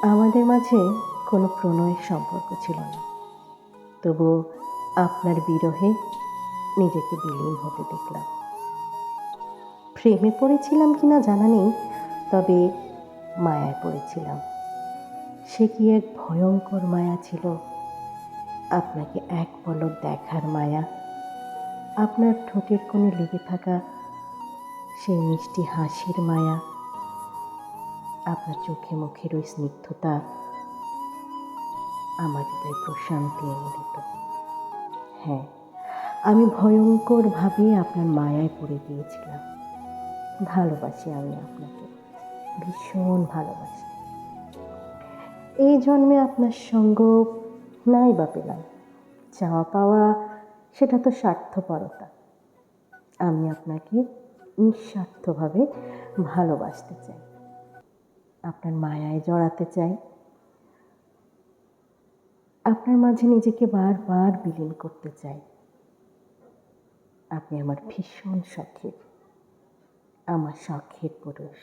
আমাদের মাঝে কোনো প্রণয়ের সম্পর্ক ছিল না, তবু আপনার বিরহে নিজেকে বিলীন হতে দেখলাম। প্রেমে পড়েছিলাম কিনা জানা নেই, তবে মায়ায় পড়েছিলাম। সে কি এক ভয়ঙ্কর মায়া ছিল! আপনাকে এক পলক দেখার মায়া, আপনার ঠোঁটের কোণে লেগে থাকা সেই মিষ্টি হাসির মায়া, আপনার চোখে মুখের ওই স্নিগ্ধতা আমার হৃদয়ে প্রশান্তি এনে দিত। হ্যাঁ, আমি ভয়ঙ্করভাবে আপনার মায়ায় পড়ে গিয়েছিলাম। ভালোবাসি আমি আপনাকে, ভীষণ ভালোবাসি। এই জন্মে আপনার সঙ্গ নাই বা পেলাম, চাওয়া পাওয়া সেটা তো স্বার্থপরতা। আমি আপনাকে নিঃস্বার্থভাবে ভালোবাসতে চাই, আপনার মায়ায় জড়াতে চাই, আপনার মাঝে নিজেকে বারবার বিলীন করতে চাই। আপনি আমার ভীষণ শখের, আমার শখের পুরুষ।